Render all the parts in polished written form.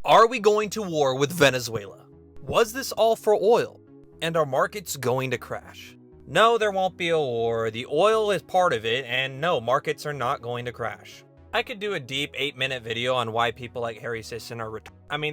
Are we going to war with Venezuela? Was this all for oil? And are markets going to crash? No, there won't be a war. The oil is part of it, and no, markets are not going to crash. I could do a deep 8-minute video on why people like Harry Sisson are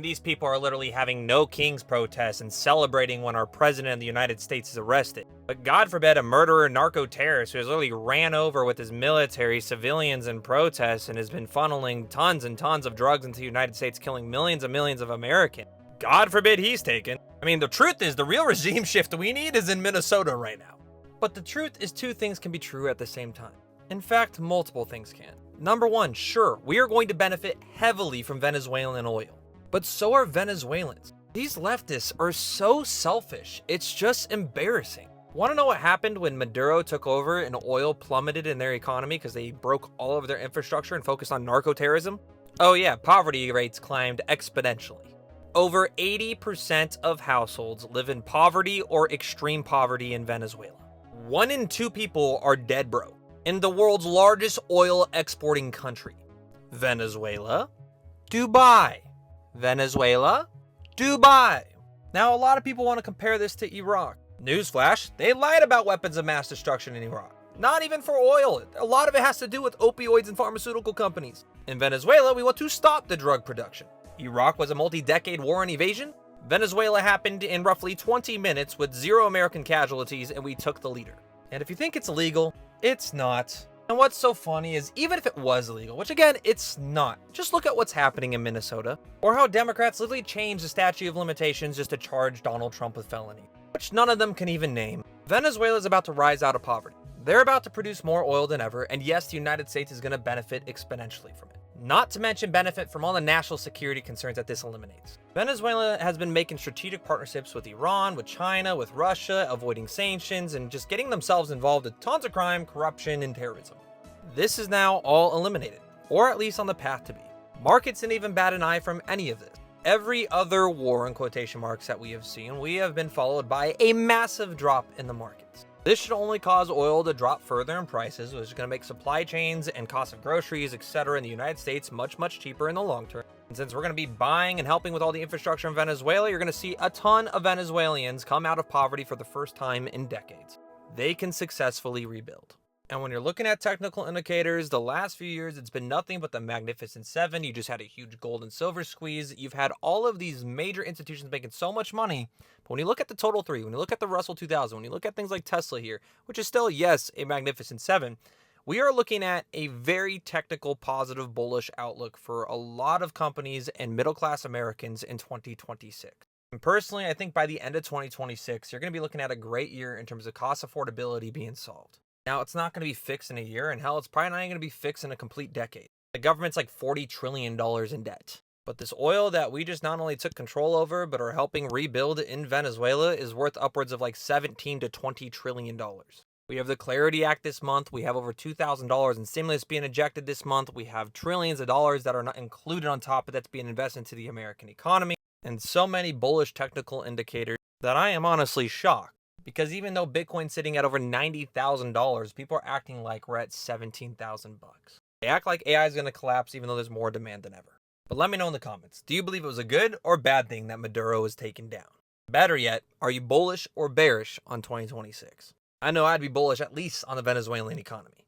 these people are literally having no king's protests and celebrating when our president of the United States is arrested. But God forbid a murderer narco-terrorist who has literally ran over with his military, civilians, and protests and has been funneling tons and tons of drugs into the United States, killing millions and millions of Americans. God forbid he's taken. The truth is the real regime shift we need is in Minnesota right now. But the truth is two things can be true at the same time. In fact, multiple things can. Number one, sure, we are going to benefit heavily from Venezuelan oil, but so are Venezuelans. These leftists are so selfish, it's just embarrassing. Want to know what happened when Maduro took over and oil plummeted in their economy because they broke all of their infrastructure and focused on narco-terrorism? Oh yeah, poverty rates climbed exponentially. Over 80% of households live in poverty or extreme poverty in Venezuela. 1 in 2 people are dead broke. In the world's largest oil exporting country. Venezuela, Dubai. Venezuela, Dubai. Now, a lot of people want to compare this to Iraq. Newsflash, they lied about weapons of mass destruction in Iraq. Not even for oil. A lot of it has to do with opioids and pharmaceutical companies. In Venezuela, we want to stop the drug production. Iraq was a multi-decade war and evasion. Venezuela happened in roughly 20 minutes with 0 American casualties, and we took the leader. And if you think it's illegal, it's not. And what's so funny is even if it was illegal, which again, it's not, just look at what's happening in Minnesota, or how Democrats literally changed the statute of limitations just to charge Donald Trump with felony, which none of them can even name. Venezuela is about to rise out of poverty. They're about to produce more oil than ever, and yes, the United States is going to benefit exponentially from it. Not to mention benefit from all the national security concerns that this eliminates. Venezuela has been making strategic partnerships with Iran, with China, with Russia, avoiding sanctions, and just getting themselves involved in tons of crime, corruption, and terrorism. This is now all eliminated, or at least on the path to be. Markets didn't even bat an eye from any of this. Every other war, in quotation marks, that we have seen, we have been followed by a massive drop in the markets. This should only cause oil to drop further in prices, which is going to make supply chains and cost of groceries, etc. in the United States much, much cheaper in the long term. And since we're going to be buying and helping with all the infrastructure in Venezuela, you're going to see a ton of Venezuelans come out of poverty for the first time in decades. They can successfully rebuild. And when you're looking at technical indicators, the last few years, it's been nothing but the Magnificent Seven. You just had a huge gold and silver squeeze. You've had all of these major institutions making so much money. But when you look at the total 3, when you look at the Russell 2000, when you look at things like Tesla here, which is still, yes, a Magnificent Seven, we are looking at a very technical, positive, bullish outlook for a lot of companies and middle-class Americans in 2026. And personally, I think by the end of 2026, you're going to be looking at a great year in terms of cost affordability being solved. Now, it's not going to be fixed in a year, and hell, it's probably not going to be fixed in a complete decade. The government's like $40 trillion in debt. But this oil that we just not only took control over, but are helping rebuild in Venezuela is worth upwards of like $17 to $20 trillion. We have the Clarity Act this month. We have over $2,000 in stimulus being injected this month. We have trillions of dollars that are not included on top of that's being invested into the American economy. And so many bullish technical indicators that I am honestly shocked. Because even though Bitcoin's sitting at over $90,000, people are acting like we're at $17,000. They act like AI is going to collapse even though there's more demand than ever. But let me know in the comments, do you believe it was a good or bad thing that Maduro was taken down? Better yet, are you bullish or bearish on 2026? I know I'd be bullish at least on the Venezuelan economy.